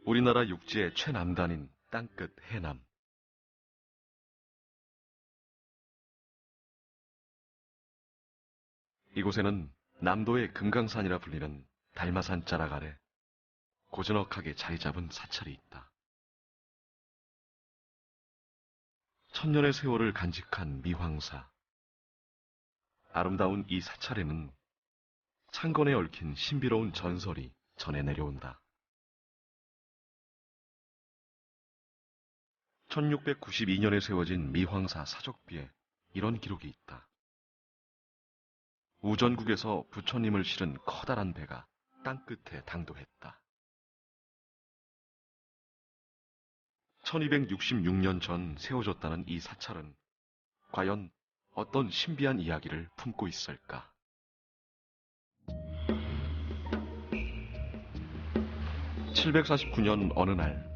우리나라 육지의 최남단인 땅끝 해남. 이곳에는 남도의 금강산이라 불리는 달마산 자락 아래 고즈넉하게 자리 잡은 사찰이 있다. 천년의 세월을 간직한 미황사. 아름다운 이 사찰에는 창건에 얽힌 신비로운 전설이 전해 내려온다. 1692년에 세워진 미황사 사적비에 이런 기록이 있다. 우전국에서 부처님을 실은 커다란 배가 땅끝에 당도했다. 1266년 전 세워졌다는 이 사찰은 과연 어떤 신비한 이야기를 품고 있을까? (749년) 어느 날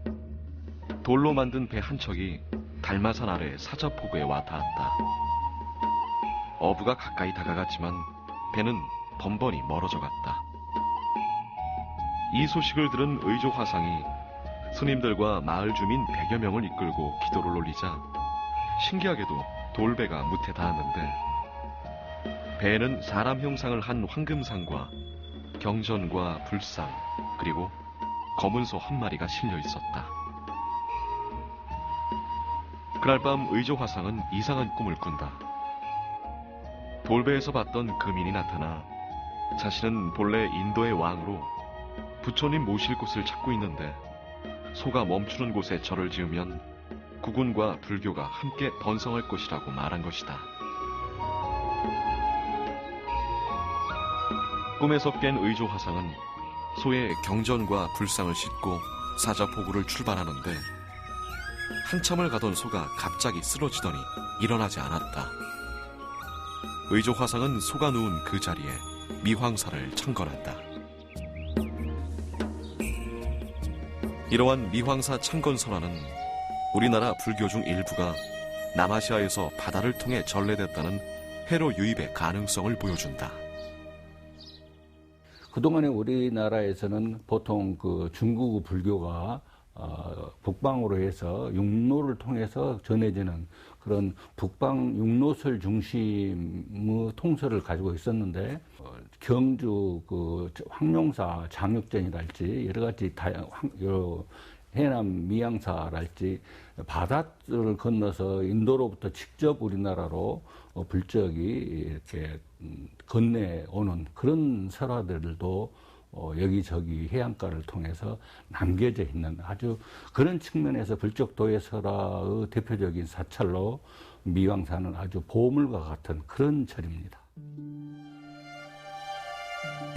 돌로 만든 배 한 척이 달마산 아래 사자포구에 와 닿았다. 어부가 가까이 다가갔지만 배는 번번이 멀어져 갔다. 이 소식을 들은 의조 화상이 스님들과 마을 주민 100여 명을 이끌고 기도를 올리자 신기하게도 돌배가 무태 닿았는데 배에는 사람 형상을 한 황금상과 경전과 불상 그리고 검은 소 한 마리가 실려 있었다. 그날 밤 의조 화상은 이상한 꿈을 꾼다. 돌배에서 봤던 금인이 나타나 자신은 본래 인도의 왕으로 부처님 모실 곳을 찾고 있는데 소가 멈추는 곳에 절을 지으면 국운과 불교가 함께 번성할 것이라고 말한 것이다. 꿈에서 깬 의조 화상은 소에 경전과 불상을 싣고 사자포구를 출발하는데 한참을 가던 소가 갑자기 쓰러지더니 일어나지 않았다. 의조 화상은 소가 누운 그 자리에 미황사를 창건한다. 이러한 미황사 창건 설화는 우리나라 불교 중 일부가 남아시아에서 바다를 통해 전래됐다는 해로 유입의 가능성을 보여준다. 그동안에 우리나라에서는 보통 그 중국 불교가 북방으로 해서 육로를 통해서 전해지는 그런 북방 육로설 중심의 통설을 가지고 있었는데 경주 그 황룡사 장육전이랄지 여러 가지 해남 미양사랄지 바다를 건너서 인도로부터 직접 우리나라로 불적이 이렇게 건네오는 그런 설화들도 여기저기 해안가를 통해서 남겨져 있는 아주 그런 측면에서 불적 도예설화의 대표적인 사찰로 미황사는 아주 보물과 같은 그런 절입니다.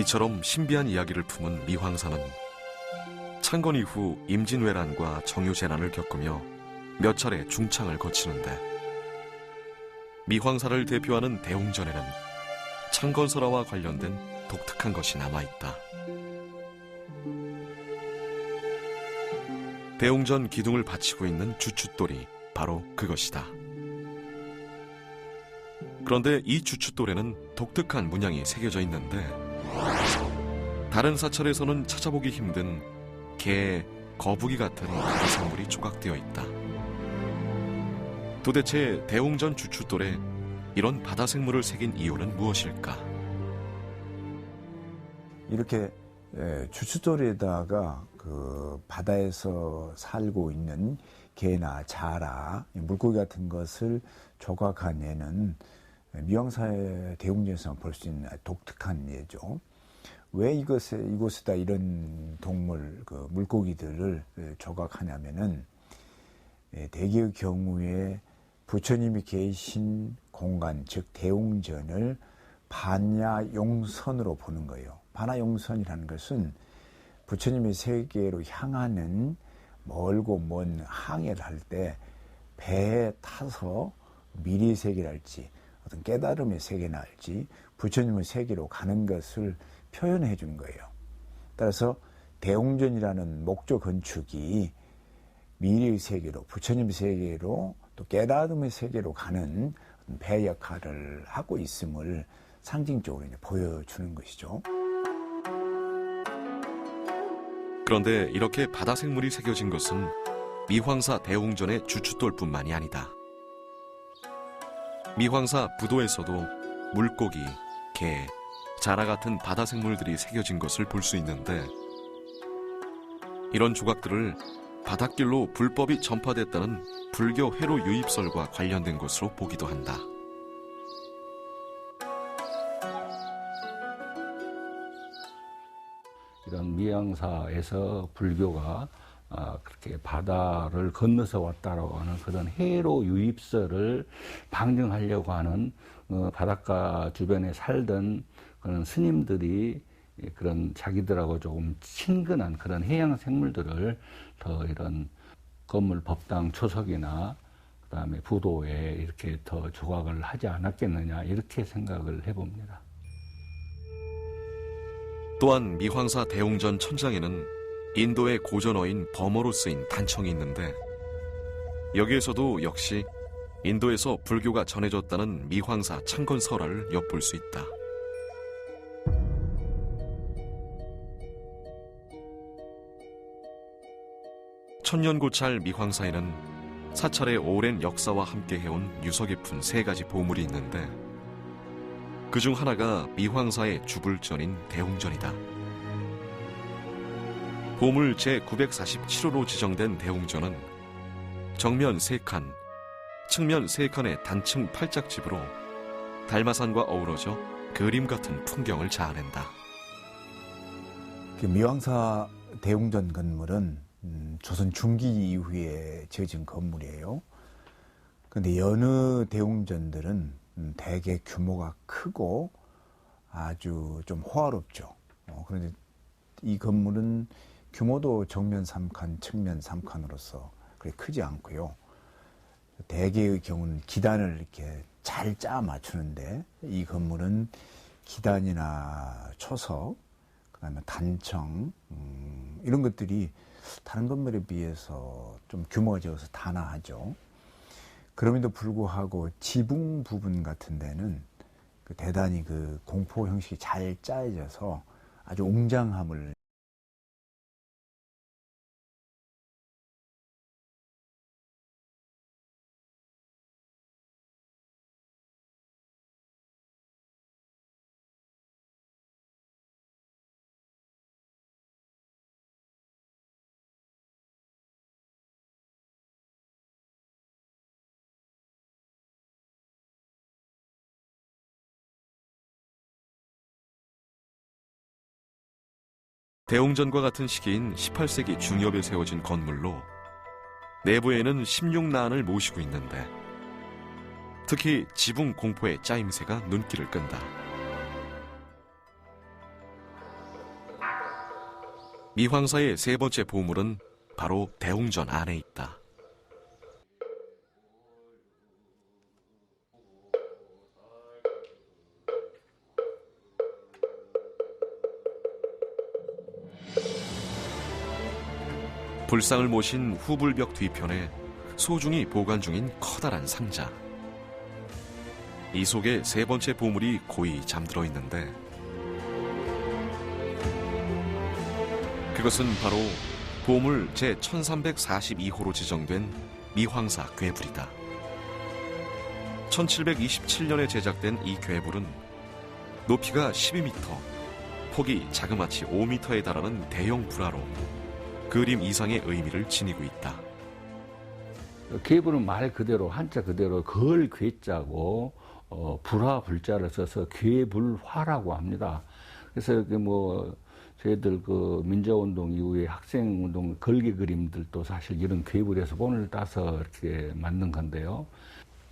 이처럼 신비한 이야기를 품은 미황사는 창건 이후 임진왜란과 정유재난을 겪으며 몇 차례 중창을 거치는데 미황사를 대표하는 대웅전에는 창건설화와 관련된 독특한 것이 남아있다. 대웅전 기둥을 받치고 있는 주춧돌이 바로 그것이다. 그런데 이 주춧돌에는 독특한 문양이 새겨져 있는데 다른 사찰에서는 찾아보기 힘든 개, 거북이 같은 바다생물이 조각되어 있다. 도대체 대웅전 주춧돌에 이런 바다생물을 새긴 이유는 무엇일까? 이렇게 주춧돌에다가 그 바다에서 살고 있는 개나 자라, 물고기 같은 것을 조각한 예는 미황사의 대웅전에서 볼 수 있는 독특한 예죠. 왜 이곳에다 이런 동물, 그 물고기들을 조각하냐면은 대개의 경우에 부처님이 계신 공간, 즉 대웅전을 반야용선으로 보는 거예요. 반야용선이라는 것은 부처님의 세계로 향하는 멀고 먼 항해를 할 때 배에 타서 미리 세계랄지 어떤 깨달음의 세계랄지 부처님의 세계로 가는 것을 표현해 주는 거예요. 따라서 대웅전이라는 목조 건축이 미래의 세계로, 부처님의 세계로 또 깨달음의 세계로 가는 배 역할을 하고 있음을 상징적으로 이제 보여주는 것이죠. 그런데 이렇게 바다 생물이 새겨진 것은 미황사 대웅전의 주춧돌뿐만이 아니다. 미황사 부도에서도 물고기, 게, 자라 같은 바다 생물들이 새겨진 것을 볼 수 있는데 이런 조각들을 바닷길로 불법이 전파됐다는 불교 회로 유입설과 관련된 것으로 보기도 한다. 이런 미양사에서 불교가 그렇게 바다를 건너서 왔다라고 하는 그런 해로 유입설을 방증하려고 하는 바닷가 주변에 살던 그런 스님들이 그런 자기들하고 조금 친근한 그런 해양 생물들을 더 이런 건물 법당 초석이나 그다음에 부도에 이렇게 더 조각을 하지 않았겠느냐 이렇게 생각을 해봅니다. 또한 미황사 대웅전 천장에는 인도의 고전어인 버머로 쓰인 단청이 있는데 여기에서도 역시 인도에서 불교가 전해졌다는 미황사 창건설화를 엿볼 수 있다. 천년고찰 미황사에는 사찰의 오랜 역사와 함께 해온 유서 깊은 세 가지 보물이 있는데 그중 하나가 미황사의 주불전인 대웅전이다. 보물 제947호로 지정된 대웅전은 정면 3칸, 측면 3칸의 단층 팔짝집으로 달마산과 어우러져 그림 같은 풍경을 자아낸다. 미황사 대웅전 건물은 조선 중기 이후에 지어진 건물이에요. 그런데 여느 대웅전들은 대개 규모가 크고 아주 좀 호화롭죠. 그런데 이 건물은 규모도 정면 3칸, 측면 3칸으로서 그렇게 크지 않고요. 대개의 경우는 기단을 이렇게 잘 짜 맞추는데 이 건물은 기단이나 초석, 그다음에 단청 이런 것들이 다른 건물에 비해서 좀 규모가 적어서 단아하죠. 그럼에도 불구하고 지붕 부분 같은 데는 대단히 그 공포 형식이 잘 짜여져서 아주 웅장함을 대웅전과 같은 시기인 18세기 중엽에 세워진 건물로 내부에는 16나안을 모시고 있는데 특히 지붕 공포의 짜임새가 눈길을 끈다. 미황사의 세 번째 보물은 바로 대웅전 안에 있다. 불상을 모신 후불벽 뒤편에 소중히 보관 중인 커다란 상자. 이 속에 세 번째 보물이 고이 잠들어 있는데 그것은 바로 보물 제1342호로 지정된 미황사 괴불이다. 1727년에 제작된 이 괴불은 높이가 12m, 폭이 자그마치 5m에 달하는 대형 불화로 그림 이상의 의미를 지니고 있다. 괴불은 말 그대로 한자 그대로 걸 괴자고 불화 불자를 써서 괴불화라고 합니다. 그래서 저희들 그 민주운동 이후에 학생운동 걸개 그림들도 사실 이런 괴불에서 본을 따서 이렇게 만든 건데요.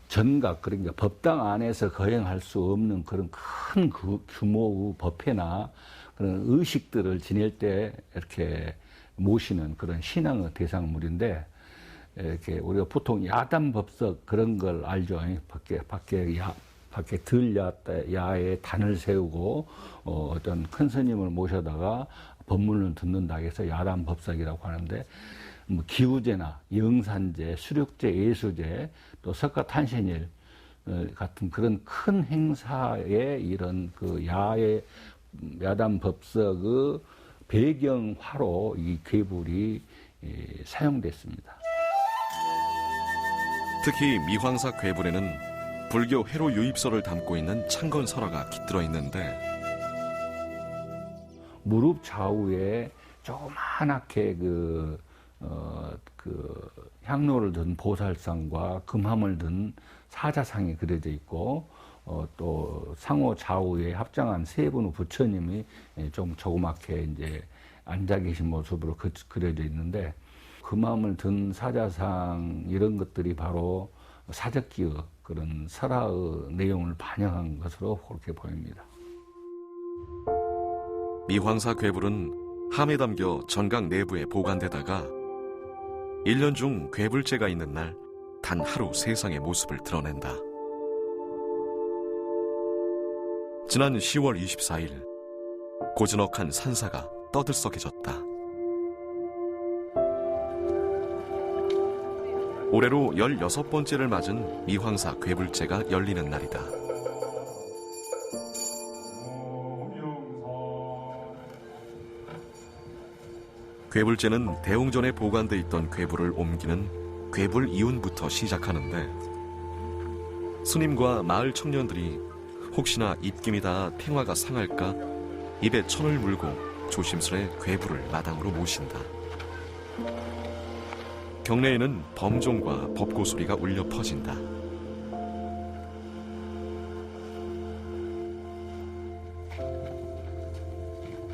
전각, 그러니까 법당 안에서 거행할 수 없는 그런 큰 규모의 법회나 그런 의식들을 지낼 때 이렇게 모시는 그런 신앙의 대상물인데, 이렇게 우리가 보통 야단법석 그런 걸 알죠. 밖에 들야에 단을 세우고 어떤 큰 스님을 모셔다가 법문을 듣는다 해서 야단법석이라고 하는데, 뭐 기우제나 영산제, 수륙제, 예수제, 또 석가탄신일 같은 그런 큰 행사에 이런 그 야단법석의 배경화로 이 괴불이 사용됐습니다. 특히 미황사 괴불에는 불교 회로 유입소를 담고 있는 창건설화가 깃들어 있는데 무릎 좌우에 조그맣게 향로를 든 보살상과 금함을 든 사자상이 그려져 있고 또 상호 좌우에 합장한 세 분의 부처님이 좀 조그맣게 이제 앉아 계신 모습으로 그려져 있는데 금함을 든 사자상 이런 것들이 바로 사적기의 그런 설화의 내용을 반영한 것으로 그렇게 보입니다. 미황사 괴불은 함에 담겨 전각 내부에 보관되다가 1년 중 괴불제가 있는 날 단 하루 세상의 모습을 드러낸다. 지난 10월 24일 고즈넉한 산사가 떠들썩해졌다. 올해로 16번째를 맞은 미황사 괴불제가 열리는 날이다. 괴불제는 대웅전에 보관돼 있던 괴불을 옮기는 괴불 이운부터 시작하는데 스님과 마을 청년들이 혹시나 입김이 닿아 탱화가 상할까 입에 천을 물고 조심스레 괴불을 마당으로 모신다. 경내에는 범종과 법고 소리가 울려 퍼진다.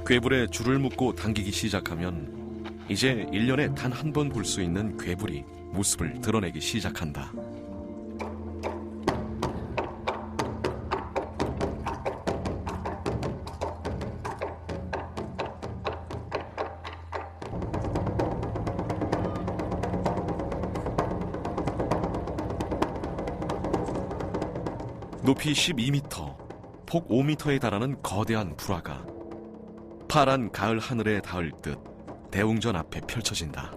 괴불에 줄을 묶고 당기기 시작하면 이제 1년에 단 한 번 볼 수 있는 괴불이 모습을 드러내기 시작한다. 높이 12m, 폭 5m에 달하는 거대한 불화가 파란 가을 하늘에 닿을 듯 대웅전 앞에 펼쳐진다.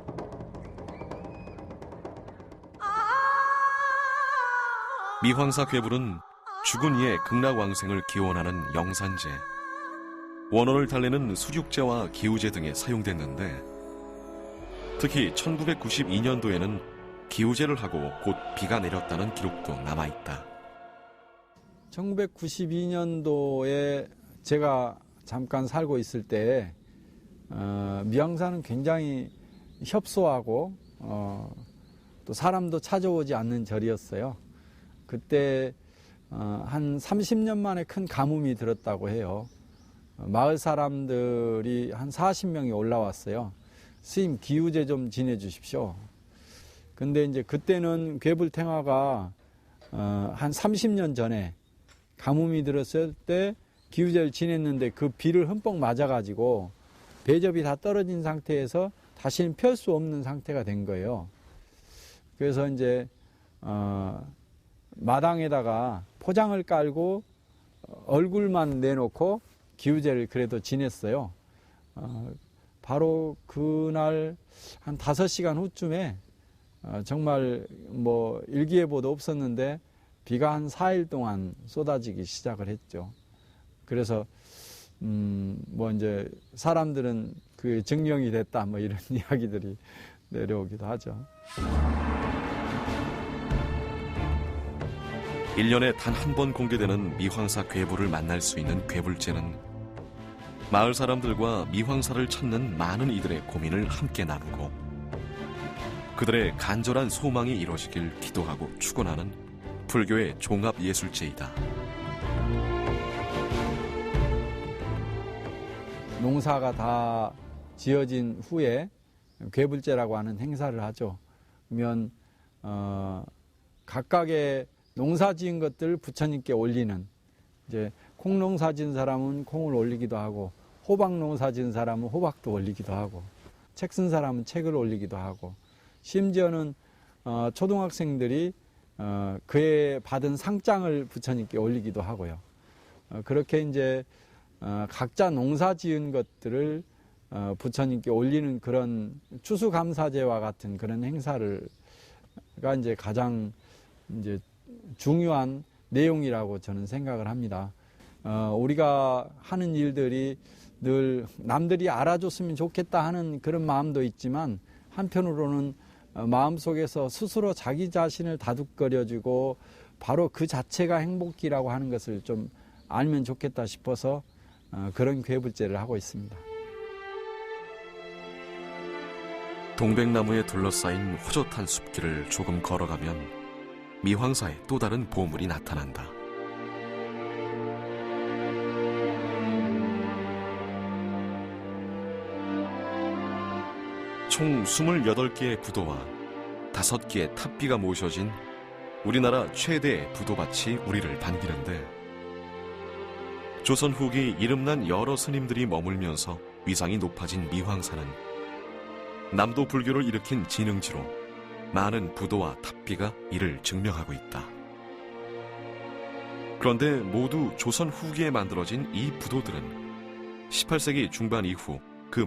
미황사 괴불은 죽은 이의 극락왕생을 기원하는 영산제, 원혼을 달래는 수륙제와 기우제 등에 사용됐는데 특히 1992년도에는 기우제를 하고 곧 비가 내렸다는 기록도 남아있다. 1992년도에 제가 잠깐 살고 있을 때 미황사는 굉장히 협소하고 또 사람도 찾아오지 않는 절이었어요. 그때 한 30년 만에 큰 가뭄이 들었다고 해요. 마을 사람들이 한 40명이 올라왔어요. 스님 기우제 좀 지내주십시오. 근데 이제 그때는 괴불탱화가 한 30년 전에 가뭄이 들었을 때 기우제를 지냈는데 그 비를 흠뻑 맞아가지고 배접이 다 떨어진 상태에서 다시는 펼 수 없는 상태가 된 거예요. 그래서 이제 마당에다가 포장을 깔고 얼굴만 내놓고 기우제를 그래도 지냈어요. 바로 그날 한 5시간 후쯤에 정말 뭐 일기예보도 없었는데 비가 한 4일 동안 쏟아지기 시작을 했죠. 그래서 뭐 이제 사람들은 그 증명이 됐다 뭐 이런 이야기들이 내려오기도 하죠. 1년에 단 한 번 공개되는 미황사 괴불을 만날 수 있는 괴불제는 마을 사람들과 미황사를 찾는 많은 이들의 고민을 함께 나누고 그들의 간절한 소망이 이루어지길 기도하고 축원하는 불교의 종합예술제이다. 농사가 다 지어진 후에 괴불제라고 하는 행사를 하죠. 그러면 각각의 농사 지은 것들 부처님께 올리는, 이제 콩농사 지은 사람은 콩을 올리기도 하고 호박 농사 지은 사람은 호박도 올리기도 하고 책 쓴 사람은 책을 올리기도 하고 심지어는 초등학생들이 그에 받은 상장을 부처님께 올리기도 하고요. 그렇게 이제 각자 농사 지은 것들을 부처님께 올리는 그런 추수감사제와 같은 그런 행사가 이제 가장 이제 중요한 내용이라고 저는 생각을 합니다. 우리가 하는 일들이 늘 남들이 알아줬으면 좋겠다 하는 그런 마음도 있지만 한편으로는 마음속에서 스스로 자기 자신을 다독거려주고 바로 그 자체가 행복이라고 하는 것을 좀 알면 좋겠다 싶어서 그런 괴불제를 하고 있습니다. 동백나무에 둘러싸인 호젓한 숲길을 조금 걸어가면 미황사의 또 다른 보물이 나타난다. 총 28개의 부도와 5개의 탑비가 모셔진 우리나라 최대의 부도밭이 우리를 반기는데, 조선 후기 이름난 여러 스님들이 머물면서 위상이 높아진 미황사는 남도 불교를 일으킨 진흥지로 많은 부도와 탑비가 이를 증명하고 있다. 그런데 모두 조선 후기에 만들어진 이 부도들은 18세기 중반 이후 그